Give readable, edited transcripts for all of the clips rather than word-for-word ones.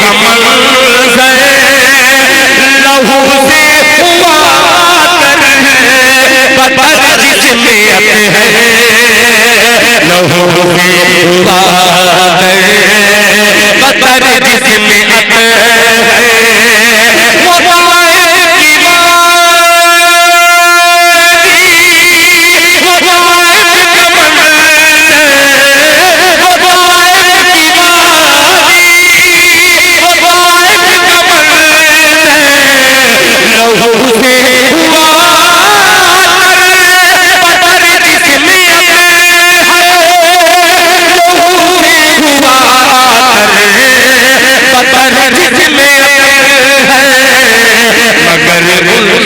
कमल लहू से हुआ तर है, बतर जिसमें है लहू से हुआ तर, बतर जिसमें है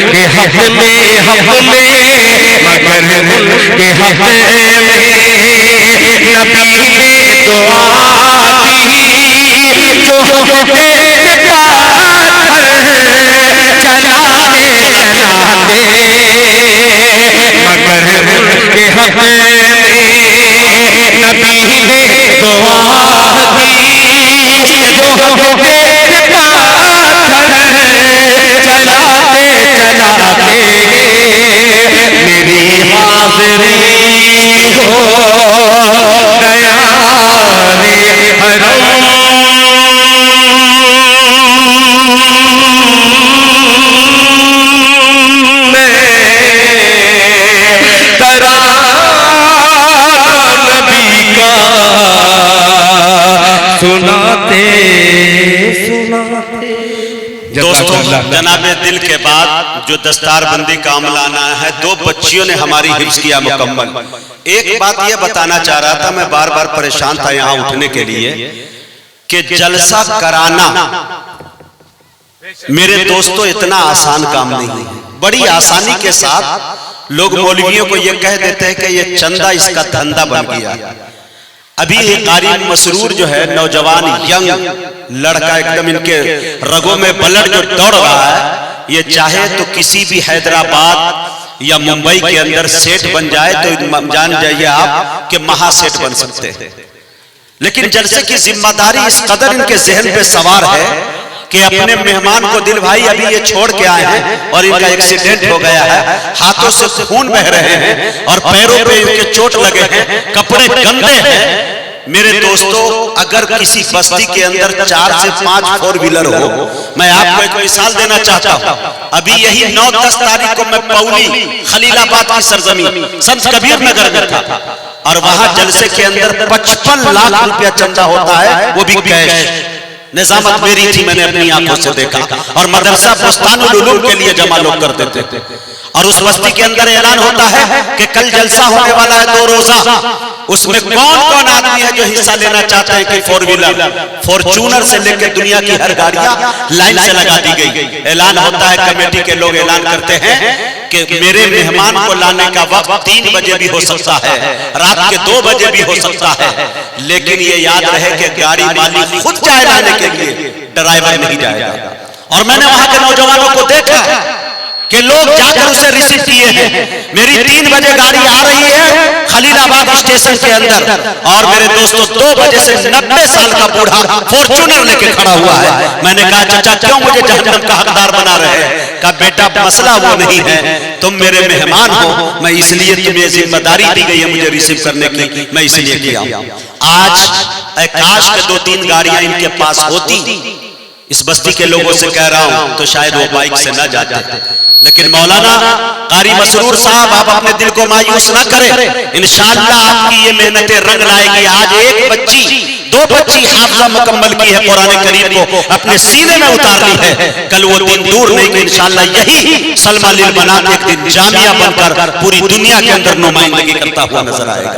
वो हक में मगर उनके हक में नबी ने दुआ दी जो चलाते चलाते मगर उनके हक में नबी ने दुआ दी जो चलाते चलाते मेरी हाज़िरी हो गया रे हरम में तराना नबी का सुनाते सुनाते। दोस्तों, जनाबे दिल के बाद जो दस्तारबंदी का अमल आना है, 2 बच्चियों ने हमारी हिफ्ज़ किया मुकम्मल। एक बात यह बताना चाह रहा था, मैं बार बार परेशान था यहाँ उठने के लिए कि जलसा कराना मेरे दोस्तों इतना आसान काम नहीं है। बड़ी आसानी के साथ लोग मौलवियों को यह कह देते हैं कि ये चंदा इसका धंधा बन गया। अभी एक कारी मसरूर जो है, नौजवान यंग लड़का, एकदम इनके रगों में ब्लड जो दौड़ रहा है, ये चाहे तो किसी भी हैदराबाद या मुंबई के अंदर सेठ बन जाए तो जान जाइए आप कि महासेठ बन सकते हैं। लेकिन जलसे की जिम्मेदारी इस कदर इनके जहन पे सवार है कि अपने मेहमान को, दिल भाई अभी ये छोड़ के आए हैं और इनका एक्सीडेंट हो गया है, हाथों से खून बह रहे हैं और पैरों पे इनके चोट लगे हैं, कपड़े गंदे हैं। मेरे दोस्तों, अगर किसी बस्ती के अंदर 4 से 5 4 व्हीलर हो, मैं आपको एक मिसाल देना चाहता हूँ। अभी यही 9-10 तारीख को मैं पौली खलीलाबाद की सरजमीन संत कबीर नगर में था और वहां जलसे के अंदर 55 लाख रुपया चंदा होता है, वो भी कैश। निजामत मेरी थी, मैंने अपनी आंखों से देखा। और मदरसा बुस्तानुल उलूम के लिए जमा लोग करते थे और उस बस्ती के अंदर ऐलान होता है कि कल जलसा होने वाला है 2 रोजा। उसमें कौन कौन आदमी है जो हिस्सा लेना चाहते हैं कि 4 व्हीलर फॉर्च्यूनर से लेकर दुनिया की हर गाड़ियां लाइन से लगा दी गई। ऐलान होता है, कमेटी के लोग ऐलान करते हैं कि मेरे मेहमान को लाने का वक्त 3 बजे भी हो सकता है, रात के 2 बजे भी हो सकता है, लेकिन ये याद रहे कि गाड़ी मालिक खुद जाए लाने के लिए, ड्राइवर नहीं जाएगा। और मैंने वहां के नौजवानों को देखा कि लोग जाकर उसे रिसीव किए हैं। मेरी 3 बजे गाड़ी आ रही है खलीलाबाद स्टेशन के अंदर और मेरे दोस्तों 2 बजे से 90 साल का बूढ़ा फॉर्च्यूनर लेके खड़ा हुआ है। मैंने कहा चाचा क्यों मुझे जहन्नम का हकदार बना रहे हैं? कहा बेटा मसला वो नहीं है, तुम मेरे मेहमान हो, मैं इसलिए तुम्हें जिम्मेदारी दी गई है मुझे रिसीव करने की, मैं इसलिए किया। आज काश के 2-3 गाड़ियां इनके पास होती, इस बस्ती के लोगों से कह रहा हूं, तो शायद वो बाइक से न जाते। लेकिन मौलाना कारी मसरूर साहब, आप अपने दिल को मायूस ना करें, इंशाअल्लाह आपकी ये मेहनतें रंग लाएगी। आज 1 बच्ची 2 बच्ची हाफिज़ा मुकम्मल की है, कुरान करीम को अपने सीने में उतार ली है। कल वो दिन दूर नहीं कि इंशाअल्लाह यही सलमा लिल बनात एक दिन जामिया बनकर पूरी दुनिया के अंदर नुमाइंदगी करता हुआ नजर आएगा।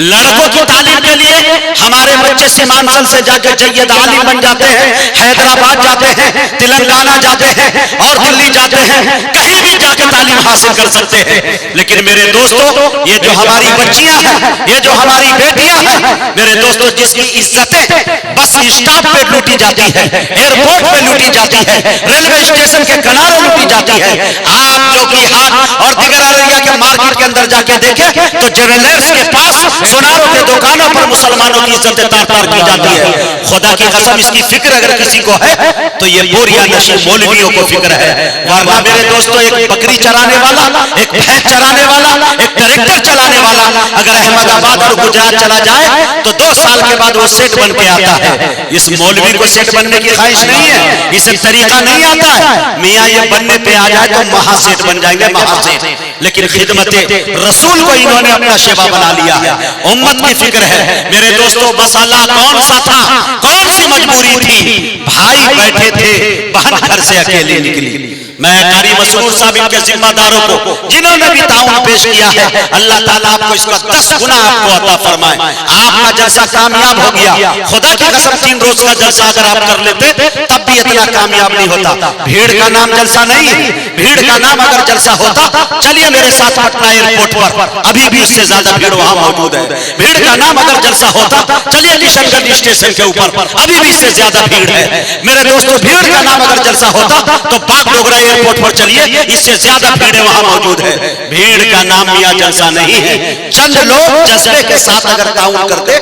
लड़कों की तालीम के लिए हमारे बच्चे सीमांचल से जाकर जय्यद आलिम बन जाते हैं, हैदराबाद जाते हैं, तेलंगाना जाते हैं और दिल्ली जाते हैं, कहीं भी जाकर तालीम हासिल कर सकते हैं। लेकिन मेरे दोस्तों, ये जो हमारी बच्चियां हैं, ये जो हमारी बेटियां हैं, मेरे दोस्तों, जिसकी इज्जतें बस स्टॉप पे लूटी जाती है, एयरपोर्ट पे लूटी जाती है, रेलवे स्टेशन के किनारे लूटी जाती है। आप जो की हाट और दिगर अररिया के मार्केट के अंदर जाके देखें तो ज्वेलर्स के पास सोनारों के दुकानों पर मुसलमानों की इज्जत तार तार की जाती है। खुदा की कसम इसकी फिक्र अगर किसी को है तो ये बोरिया नशी मौलवियों को फिक्र है। वरना मेरे दोस्तों एक बकरी चराने वाला, एक भैंस चराने वाला, एक ट्रैक्टर चलाने वाला अगर अहमदाबाद और गुजरात चला जाए तो 2 साल के बाद वो सेठ बन के आता है। इस मौलवी को सेठ बनने की ख्वाहिश नहीं है, इसे तरीका नहीं आता है। मियाँ ये बनने पे आ जाए तो महासेठ बन जाएंगे, महासेठ। लेकिन खिदमते रसूल को इन्होंने अपना शेवा बना लिया है, उम्मत की फिक्र है। मेरे दोस्तों मसाला कौन सा था, कौन सी मजबूरी थी? भाई बैठे थे, बहन घर से अकेले निकली। मैं कारी मसरूर साहब इनके जिम्मेदारों को जिन्होंने भी ताउन पेश किया है, अल्लाह ताला आपको इसका 10 गुना आपको अता फरमाए। आपका जलसा कामयाब हो गया। खुदा की कसम 3 रोज का जलसा अगर आप कर लेते तब भी इतना कामयाब नहीं होता। भीड़ का नाम जलसा नहीं है, भीड़ का नाम अगर जलसा होता, चलिए मेरे साथ पटना एयरपोर्ट पर, अभी भी उससे ज्यादा भीड़ वहां मौजूद है। भीड़ का नाम अगर जलसा होता, चलिए किशनगंज स्टेशन के ऊपर, अभी भी इससे ज्यादा भीड़ है। मेरे दोस्तों भीड़ का नाम अगर जलसा होता तो बागडोगरा एयरपोर्ट पर चलिए, इससे ज्यादा भीड़ वहां मौजूद है। भीड़ का नाम मियां जलसा नहीं है। चंद लोग जज्बे के साथ अगर ताउन करते,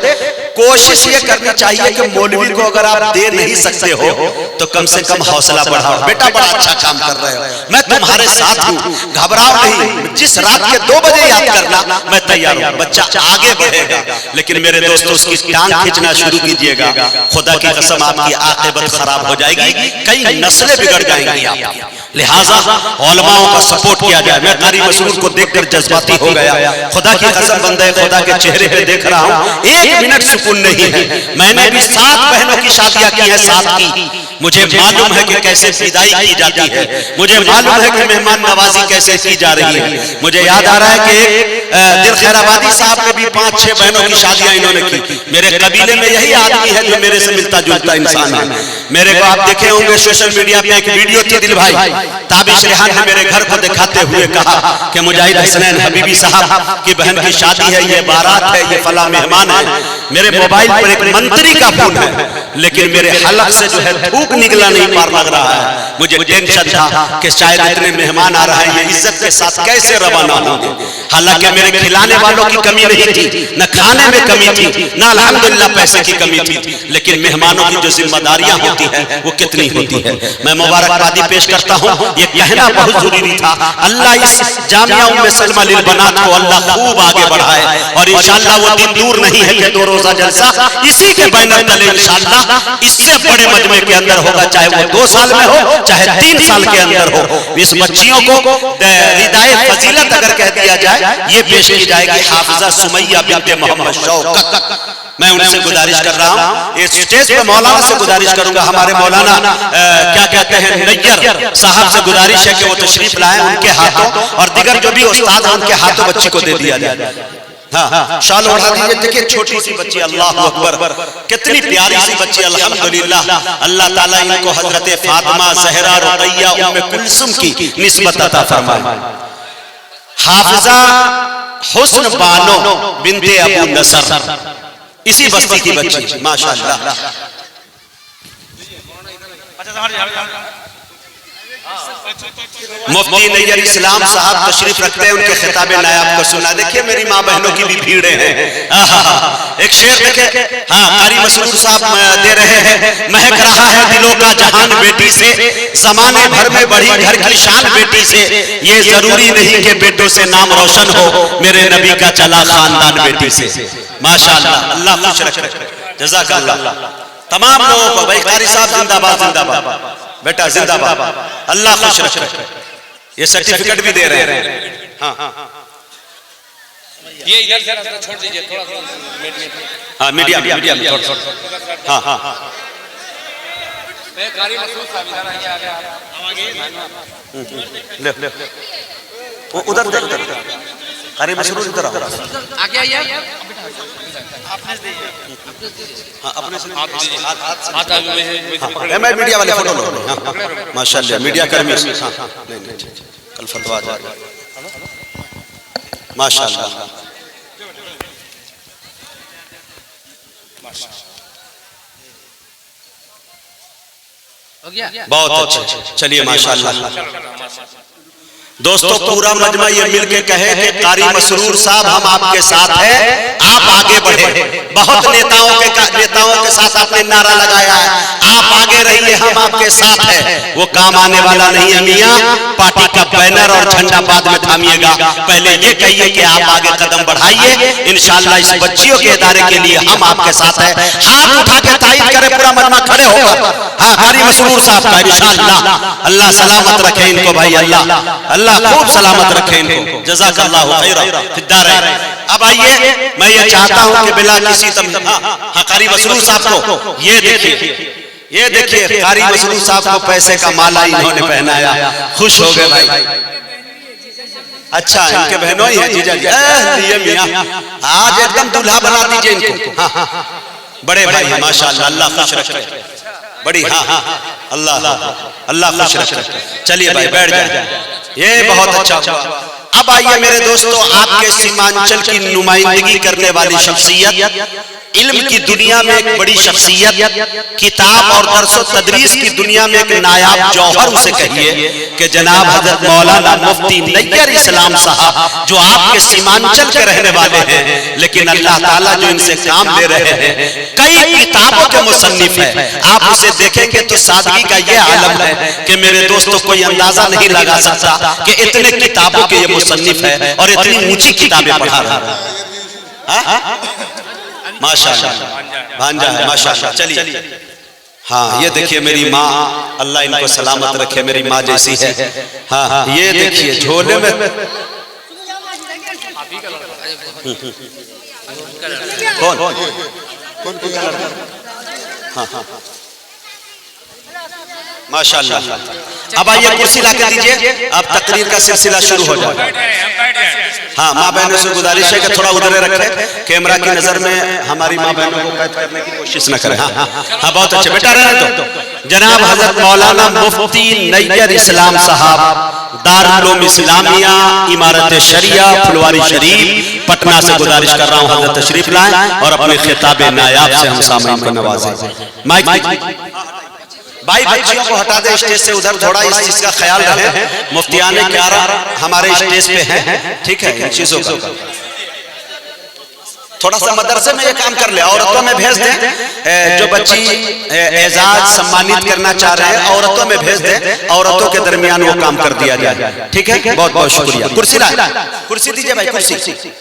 कोशिश ये करनी चाहिए कि मौलवी को अगर आप दे नहीं सकते हो तो कम से कम हौसला बढ़ाओ। बेटा बड़ा अच्छा काम कर रहे हो, मैं तुम्हारे साथ हूँ, घबराओ नहीं। जिस रात के 2 बजे याद करना, मैं तैयार हूँ। बच्चा आगे बढ़ेगा, लेकिन मेरे दोस्तों उसकी टांग खींचना शुरू कीजिएगा, खुदा की कसम आपकी आक़िबत खराब हो जाएगी, कई नस्लें बिगड़ जाएंगी आपकी। लिहाजा उलमाओं का सपोर्ट किया जाए। मैं कारी मसरूर को देखकर जज्बाती हो गया। खुदा की कसम बंदे खुदा के चेहरे पे देख रहा हूँ, 1 मिनट सुकून नहीं है। मैंने भी 7 बहनों की शादियां की है, 7 की। मुझे मालूम है कि कैसे विदाई की जाती है, मुझे मालूम है कि मेहमान नवाजी कैसे की जा रही है। मुझे याद आ रहा है कि दिल खैराबादी साहब ने भी 5-6 बहनों की शादियां इन्होंने की। मेरे कबीले में यही आदमी है जो मेरे से मिलता जुलता इंसान है। मेरे को आप देखे होंगे सोशल मीडिया पे एक वीडियो थी, दिल भाई ताबिश रेहान ने मेरे घर को दिखाते हुए कहा कि मुजाहिद हसनैन हबीबी साहब की बहन की शादी है, ये बारात है, ये फला मेहमान है। मेरे मोबाइल पर एक मंत्री का फोन है, लेकिन मेरे हलक से जो है थूक निकला नहीं पार लग रहा है। मुझे टेंशन था कि शायद इतने मेहमान आ रहे हैं, ये इज्जत के साथ कैसे रवाना होंगे। हालांकि मेरे खिलाने वालों की कमी नहीं थी, न खाने में कमी थी, न अल्हम्दुलिल्लाह पैसे की कमी थी, लेकिन मेहमानों की जो जिम्मेदारियां होती है वो कितनी होती है। मैं मुबारकबादी पेश करता हूँ, ये कहना बहुत जरूरी था। अल्लाह इस जामिया उम्मे सलमा लिल बनात को अल्लाह खूब आगे बढ़ाए, और इंशाअल्लाह वो दिन दूर नहीं है कि 2 रोजा जलसा इसी के बैनर तले इंशाअल्लाह इससे बड़े मजमे के अंदर होगा, चाहे वो 2 साल में हो, चाहे 3 साल के अंदर हो। इस बच्चियों को रिदाए फजीलत अगर कह दिया जाए, ये पेश की जाएगी हाफिजा सुमैया बिन्ते मोहम्मद शौकत। मैं उनसे गुजारिश कर रहा हूँ, इस स्टेज पे मौलाना से गुजारिश करूंगा, हमारे मौलाना क्या कहते हैं नैयर साहब से गुजारिश है कि वो तशरीफ लाएं, उनके हाथों और दिगर जो भी उस्ताद हैं उनके हाथों बच्ची को दे दिया जाए। हाँ, शाल उठा दीजिए। देखिए छोटी सी बच्ची, अल्लाह अकबर, कितनी प्यारी सी बच्ची। अल्हम्दुलिल्लाह, अल्लाह ताला इनको हजरत फातिमा, ज़हरा, रुक़ैया, उम्मे कुलसुम की निस्बत अता फरमाए। हाफिजा हुस्न बानो बिन्ते अबू नसर, इसी बस्ती की बच्ची, माशाअल्लाह। मुफ्ती नैयर इस्लाम साहब तशरीफ रखते हैं, उनके खिताब नायाब को सुना। देखिए मेरी माँ बहनों की भी भीड़ें हैं। एक शेर देखे, हाँ कारी मसरूर साहब दे रहे हैं, महक रहा है दिलों का जहान बेटी से, जमाने भर में बढ़ी घर की शान बेटी से, ये जरूरी नहीं कि बेटों से नाम रोशन हो, मेरे नबी का चला खानदान बेटी से। माशाअल्लाह, अल्लाह खुश रखे, जज़ाकल्लाह। तमाम लोगों को भाई कारी साहब जिंदाबाद, जिंदाबाद बेटा, जिंदाबाद, अल्लाह खुश रखे। ये सर्टिफिकेट भी दे रहे हैं। हाँ, ये इधर से छोड़ दीजिए थोड़ा। हाँ मीडिया थोड़ा। हाँ, मैं कारी मसरूर साहब इधर आइए, ले उधर कारी मसरूर इधर आगे आइए। हाँ, अपने से हाथ मैं मीडिया वाले फोटो लो। माशाअल्लाह मीडिया कर्मी, कल फतवा जाएगा। माशाअल्लाह, बहुत अच्छे। चलिए माशाअल्लाह दोस्तों, पूरा मजमा ये मिलके कहे कि कारी मसरूर साहब हम आपके साथ हैं, आप आगे बढ़े। बहुत नेताओं के साथ आपने नारा लगाया है, आप आगे रहिए, हम आपके साथ हैं। वो काम आने वाला नहीं है मियां। पार्टी का बैनर और झंडा बाद में थामिएगा, पहले ये कहिए कि आप आगे कदम बढ़ाइए। इंशाअल्लाह इस बच्चियों के इदारे के लिए हम आपके साथ हैं। हाथ उठा के तारीफ करे पूरा मजमा खड़े होकर। हाँ, कारी मसरूर साहब का इंशाअल्लाह अल्लाह सलामत रखे इनको भाई, अल्लाह खूब सलामत रखे इनको। जज़ाकल्लाहु खैरा फिद्दारैन। अब आइए, मैं ये चाहता हूं कि बिला किसी कारी मसरूर साहब को ये देखिए कारी मसरूर साहब को पैसे का माला इन्होंने पहनाया, खुश हो गए भाई। अच्छा, इनके बहनों ही है जीजा जी। ये मियां आज एकदम दूल्हा बना दीजिए इनको। हाँ, बड़े भाई हैं माशाअल्लाह, अल्लाह खुश रखे। बड़ी अल्लाह खुश रखे। चलिए भाई बैठ जाए, ये बहुत अच्छा हुआ। अब आइए मेरे दोस्तों, आपके सीमांचल की नुमाइंदगी करने वाली शख्सियत, इल्म की दुनिया में एक बड़ी शख्सियत, किताब और दर्स तदरीस की दुनिया में एक नायाब जौहर उसे कहिए कि जनाब हजरत मौलाना मुफ्ती नैयर इस्लाम साहब, जो आपके सीमांचल के रहने वाले हैं, लेकिन अल्लाह ताला जो इनसे काम ले रहे हैं, कई किताबों के मुसन्निफ हैं। आप उसे देखेंगे तो सादगी का ये आलम है कि मेरे दोस्तों कोई अंदाजा नहीं लगा सकता कि इतने किताबों के ये मुसन्निफ है और इतनी ऊंची किताबें पढ़ा रहा है। माशाअल्लाह, भांजा है माशाअल्लाह। चलिए, हाँ ये देखिए मेरी माँ, अल्लाह इनको सलामत रखे, मेरी माँ जैसी है। हाँ, ये देखिए झोले में कौन हाँ, माशाअल्लाह। अब आइए कुर्सी ला के दीजिए, अब तकरीर का सिलसिला शुरू हो जाए। हाँ, माँ बहनों से गुजारिश है कि थोड़ा उधर रखें, कैमरा की नजर में हमारी माँ बहनों को कैद करने की कोशिश न करें। हाँ, बहुत अच्छे बेटा रहने तो। जनाब हजरत मौलाना मुफ्ती नैयर इस्लाम साहब, दारुल उलूम इस्लामिया, इमारत शरिया, फुलवारी शरीफ, पटना से गुजारिश कर रहा हूँ हजरत तशरीफ लाएं और अपने खिताब नायाब से हम सामईन को नवाजें। माइक भाई बच्चियों को हटा दे स्टेज से उधर, थोड़ा इस चीज का ख्याल रहे। मुफ्तियाने क्यारा हमारे स्टेज पे हैं, ठीक है, इन चीजों का थोड़ा सा मदरसे में ये काम कर ले। औरतों में भेज दें, जो बच्ची एजाज सम्मानित करना चाह रहे हैं औरतों में भेज दें, औरतों के दरमियान वो काम कर दिया जाए। ठीक है, बहुत बहुत शुक्रिया। कुर्सी दीजिए भाई, कुर्सी।